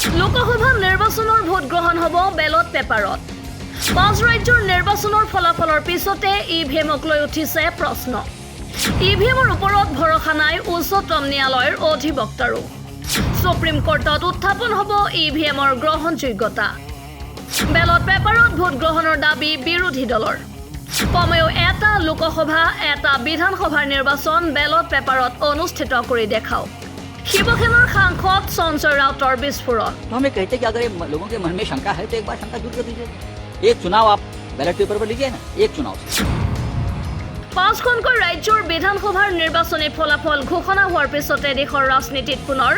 লোকসভা নিৰ্বাচনৰ ভোট গ্ৰহণ হ'ব বেলট পেপাৰত। 5 ৰাজ্যৰ নিৰ্বাচনৰ ফলাফলৰ পিছতে ইভিএমক লৈ উঠিছে প্ৰশ্ন। ইভিএমৰ ওপৰত ভৰসা নাই উচ্চতম ন্যায়ালয়ৰ অধিবক্তাৰো। সুপ্ৰিম কোৰ্টত উত্থাপন হ'ব ইভিএমৰ গ্ৰহণযোগ্যতা। বেলট পেপাৰত ভোট গ্ৰহণৰ দাবী বিৰোধী দলৰ। কমেও এটা লোকসভা এটা বিধানসভাৰ নিৰ্বাচন বেলট পেপাৰত অনুষ্ঠিত কৰি দেখাওক। शिवसेना सांसद संजय राउतर विस्फोरण। तो हमें कहते कि अगर लोगों के मन में शंका है तो एक बार शंका दूर कर दीजिए। एक चुनाव आप बैलेट पेपर पर लीजिए ना, एक चुनाव। 5খনকৈ ৰাজ্যৰ বিধানসভাৰ নিৰ্বাচনী ফলাফল ঘোষণা হোৱাৰ পিছতে দেশৰ ৰাজনীতিত পুনৰ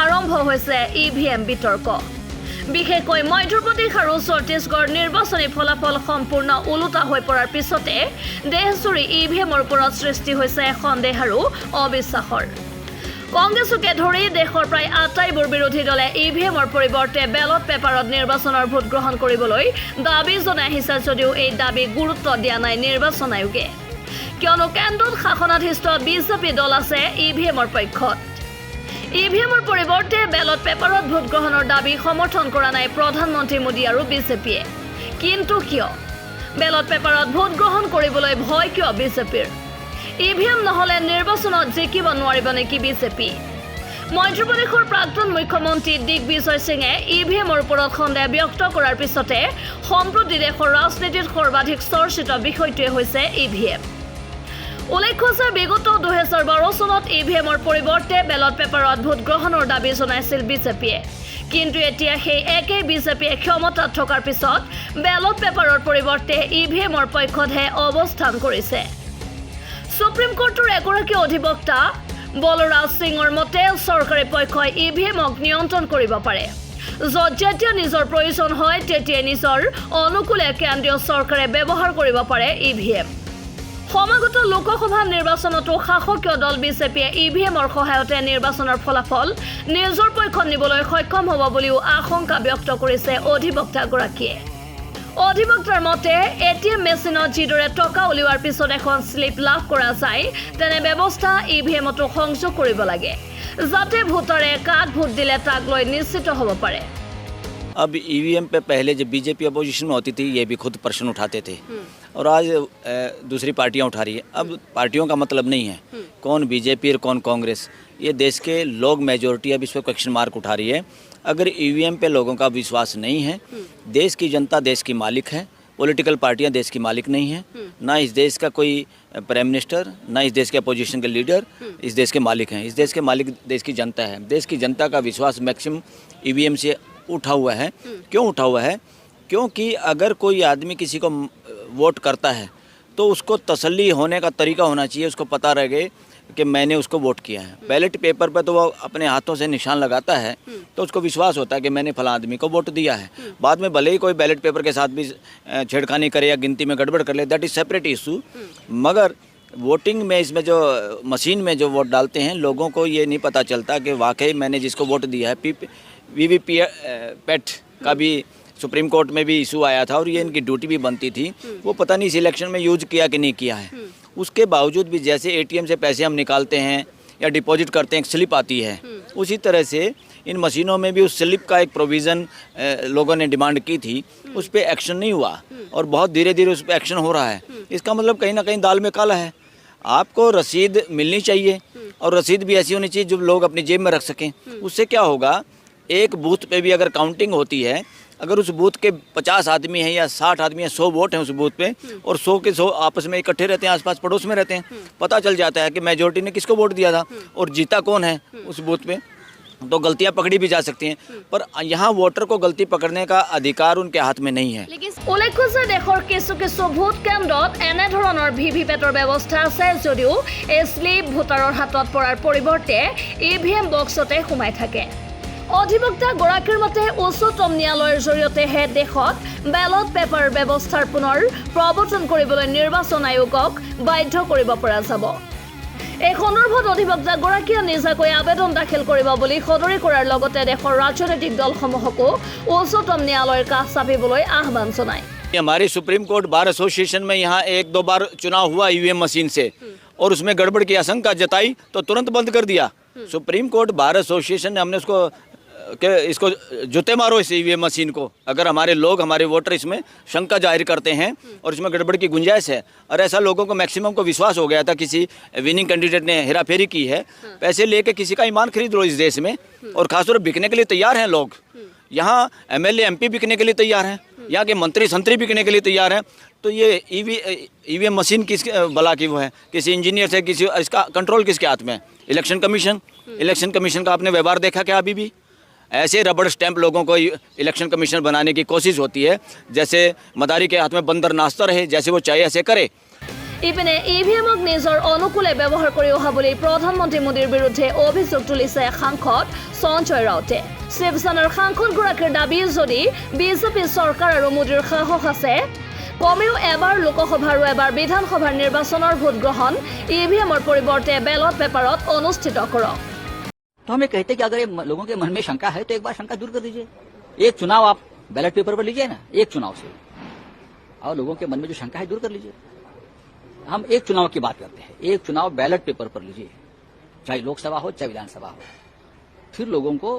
আৰম্ভ হৈছে ইভিএম বিতৰ্ক। বিশেষকৈ মধ্যপ্ৰদেশ আৰু ছত্তীশগড় নিৰ্বাচনী ফলাফল সম্পূৰ্ণ ওলোটা হৈ পৰাৰ পিছতে দেশজুৰি ইভিএমৰ ওপৰত সৃষ্টি হৈছে সন্দেহ আৰু অবিশ্বাসৰ। কংগ্ৰেছকে ধৰি দেশৰ প্ৰায় আটাইবোৰ বিৰোধী দলে ইভিএমৰ পৰিৱৰ্তে বেলট পেপাৰত নিৰ্বাচনৰ ভোট গ্ৰহণ কৰিবলৈ দাবী জনাই আহিছে যদিও এই দাবী গুৰুত্ব দিয়া নাই নিৰ্বাচন আয়োগে। কিয়নো কেন্দ্ৰত শাসনাধিষ্ঠ বিজেপি দল আছে ইভিএমৰ পক্ষত। ইভিএমৰ পৰিৱৰ্তে বেলট পেপাৰত ভোট গ্ৰহণৰ দাবী সমৰ্থন কৰা নাই প্ৰধানমন্ত্ৰী মোদী আৰু বিজেপিয়ে। কিন্তু কিয় বেলট পেপাৰত ভোট গ্ৰহণ কৰিবলৈ ভয় কিয় বিজেপিৰ? ইভিএম নহলে নিৰ্বাচনত জিকিব নোৱাৰিব নেকি বিজেপি? মধ্যপ্ৰদেশৰ প্ৰাক্তন মুখ্যমন্ত্ৰী দিগ্বিজয় সিঙে ইভিএমৰ ওপৰত সন্দেহ ব্যক্ত কৰাৰ পিছতে সম্প্ৰতি দেশৰ ৰাজনীতিত সৰ্বাধিক চৰ্চিত বিষয়টোৱে হৈছে ইভিএম। উল্লেখ্য যে বিগত 2012 চনত ইভিএমৰ পৰিৱৰ্তে বেলট পেপাৰত ভোট গ্ৰহণৰ দাবী জনাইছিল বিজেপিয়ে। কিন্তু এতিয়া সেই একেই বিজেপিয়ে ক্ষমতাত থকাৰ পিছত বেলট পেপাৰৰ পৰিৱৰ্তে ইভিএমৰ পক্ষতহে অৱস্থান কৰিছে। সুপ্ৰিম কোৰ্টৰ এগৰাকী অধিবক্তা বলৰাজ সিঙৰ মতে চৰকাৰী পক্ষই ইভিএমক নিয়ন্ত্ৰণ কৰিব পাৰে। যেতিয়া নিজৰ প্ৰয়োজন হয় তেতিয়া নিজৰ অনুকূলে কেন্দ্ৰীয় চৰকাৰে ব্যৱহাৰ কৰিব পাৰে ইভিএম। সমাগত লোকসভা নিৰ্বাচনতো শাসকীয় দল বিজেপিয়ে ইভিএমৰ সহায়তে নিৰ্বাচনৰ ফলাফল নিজৰ পক্ষত নিবলৈ সক্ষম হ'ব বুলিও আশংকা ব্যক্ত কৰিছে অধিবক্তাগৰাকীয়ে। অধিবক্তাৰ মতে এটিএম মেচিনত যিদৰে টকা উলিওৱাৰ পিছত এখন স্লিপ লাভ কৰা যায় তেনে ব্যৱস্থা ইভিএমতো সংযোগ কৰিব লাগে যাতে ভোটাৰে কাক ভোট দিলে তাক লৈ নিশ্চিত হ'ব পাৰে। अब ईवीएम पे पहले जब बीजेपी अपोजिशन में होती थी ये भी खुद प्रश्न उठाते थे और आज दूसरी पार्टियां उठा रही है। अब पार्टियों का मतलब नहीं है कौन बीजेपी और कौन कांग्रेस, ये देश के लोग मेजोरिटी अब इस पर क्वेश्चन मार्क उठा रही है। अगर ईवीएम पे लोगों का विश्वास नहीं है, देश की जनता देश की मालिक है, पॉलिटिकल पार्टियां देश की मालिक नहीं है, ना इस देश का कोई प्राइम मिनिस्टर, ना इस देश के अपोजिशन के लीडर इस देश के मालिक हैं। इस देश के मालिक देश की जनता है। देश की जनता का विश्वास मैक्सिमम ईवीएम से उठा हुआ है। क्यों उठा हुआ है? क्योंकि अगर कोई आदमी किसी को वोट करता है तो उसको तसल्ली होने का तरीका होना चाहिए, उसको पता रह गए कि मैंने उसको वोट किया है। बैलेट पेपर पर तो वो अपने हाथों से निशान लगाता है तो उसको विश्वास होता है कि मैंने फला आदमी को वोट दिया है। बाद में भले ही कोई बैलेट पेपर के साथ भी छेड़खानी करे या गिनती में गड़बड़ कर ले, दैट इज़ सेपरेट इशू। मगर वोटिंग में इसमें जो मशीन में जो वोट डालते हैं लोगों को ये नहीं पता चलता कि वाकई मैंने जिसको वोट दिया है। वीवीपैट का भी सुप्रीम कोर्ट में भी इशू आया था और ये इनकी ड्यूटी भी बनती थी, वो पता नहीं इस इलेक्शन में यूज किया कि नहीं किया है। उसके बावजूद भी जैसे एटीएम से पैसे हम निकालते हैं या डिपॉजिट करते हैं, एक स्लिप आती है, उसी तरह से इन मशीनों में भी उस स्लिप का एक प्रोविज़न लोगों ने डिमांड की थी, उस पर एक्शन नहीं हुआ और बहुत धीरे धीरे उस पर एक्शन हो रहा है। इसका मतलब कहीं ना कहीं दाल में काला है। आपको रसीद मिलनी चाहिए और रसीद भी ऐसी होनी चाहिए जो लोग अपनी जेब में रख सकें। उससे क्या होगा, एक बूथ पे भी अगर काउंटिंग होती है, अगर उस बूथ के 50 आदमी हैं या 60 आदमी हैं, 100 वोट हैं उस बूथ पे और 100 के 100 आपस में इकट्ठे रहते हैं, आसपास पड़ोस में रहते हैं, पता चल जाता है कि मेजोरिटी ने किसको वोट दिया था और जीता कौन है उस बूथ पे, तो गलतियां पकड़ी भी जा सकती हैं। पर यहाँ वोटर को गलती पकड़ने का अधिकार उनके हाथ में नहीं है। উল্লেখ্য যে দেশৰ কিছু কিছু ভোট কেন্দ্ৰত এনেধৰণৰ ভিভিপেটৰ ব্যৱস্থা আছে যদিও এই স্লিপ ভোটাৰৰ হাতত পৰাৰ পৰিৱৰ্তে ইভিএম বক্সতে সোমাই থাকে। অধিবক্তা গৰাকীৰ মতে উচ্চতম ন্যায়ালয়ৰ জৰিয়তেহে দেশত বেলট পেপাৰ ব্যৱস্থাৰ পুনৰ প্ৰৱৰ্তন কৰিবলৈ নিৰ্বাচন আয়োগক বাধ্য কৰিব পৰা যাব। এই সন্দৰ্ভত অধিবক্তা গৰাকীয়ে নিজাকৈ আবেদন দাখিল কৰিব বুলি সদৰি কৰাৰ লগতে দেশৰ ৰাজনৈতিক দলসমূহকো উচ্চতম ন্যায়ালয়ৰ কাষ চাপিবলৈ আহ্বান জনায়। हमारी सुप्रीम कोर्ट बार एसोसिएशन में यहाँ 1-2 बार चुनाव हुआ ईवीएम मशीन से और उसमें गड़बड़ की आशंका जताई तो तुरंत बंद कर दिया। सुप्रीम कोर्ट बार एसोसिएशन ने हमने उसको कि इसको जुते मारो इस ईवीएम मशीन को। अगर हमारे लोग, हमारे वोटर इसमें शंका जाहिर करते हैं और इसमें गड़बड़ की गुंजाइश है, और ऐसा लोगों को मैक्सिमम को विश्वास हो गया था किसी विनिंग कैंडिडेट ने हेराफेरी की है, पैसे लेके किसी का ईमान खरीद लो इस देश में, और खासतौर पर बिकने के लिए तैयार हैं लोग। यहाँ एमएलए एमपी बिकने के लिए तैयार हैं, यहाँ के मंत्री संतरी बिकने के लिए तैयार हैं। तो ये ईवीएम मशीन किस भला की वो है, किसी इंजीनियर से, किसी, इसका कंट्रोल किसके हाथ में है? इलेक्शन कमीशन का आपने व्यवहार देखा क्या? अभी भी ऐसे रबड़ स्टैंप लोगों को इलेक्शन कमीशन बनाने की कोशिश होती है, जैसे मदारी के हाथ में बंदर नाचता रहे, जैसे वो चाहे ऐसे करे। ইপিনে ইভিএমক নিজৰ অনুকূলে ব্যৱহাৰ কৰি অহা বুলি প্ৰধানমন্ত্ৰী মোদীৰ বিৰুদ্ধে অভিযোগ তুলিছে সাংসদ সঞ্জয় ৰাউতে। শিৱসেনাৰ সাংসদগৰাকীৰ দাবী, যদি বিজেপি চৰকাৰ আৰু মোদীৰ সাহস আছে, কমেও এবাৰ লোকসভা আৰু এবাৰ বিধানসভাৰ নিৰ্বাচনৰ ভোটগ্ৰহণ ইভিএমৰ পৰিৱৰ্তে বেলট পেপাৰত অনুষ্ঠিত কৰক। तो हमें कहते कि अगर ये लोगों के मन में शंका है तो एक बार शंका दूर कर दीजिए। एक चुनाव आप बैलेट पेपर पर लीजिए ना, एक चुनाव से, और लोगों के मन में जो शंका है दूर कर लीजिए। हम एक चुनाव की बात करते हैं, एक चुनाव बैलेट पेपर पर लीजिए, चाहे लोकसभा हो चाहे विधानसभा हो, फिर लोगों को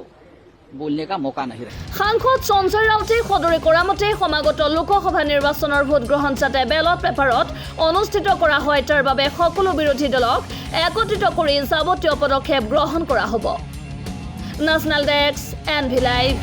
बोलने का मौका नहीं रहे। সাংসদ সঞ্জয় ৰাউতে সদৰি কৰা মতে সমাগত লোকসভা নিৰ্বাচনৰ ভোটগ্ৰহণ যাতে বেলট পেপাৰত অনুষ্ঠিত কৰা হয়, তাৰ বাবে সকলো বিৰোধী দলক একত্ৰিত কৰি যাৱতীয় পদক্ষেপ গ্ৰহণ কৰা হ'ব। National desk, NV live.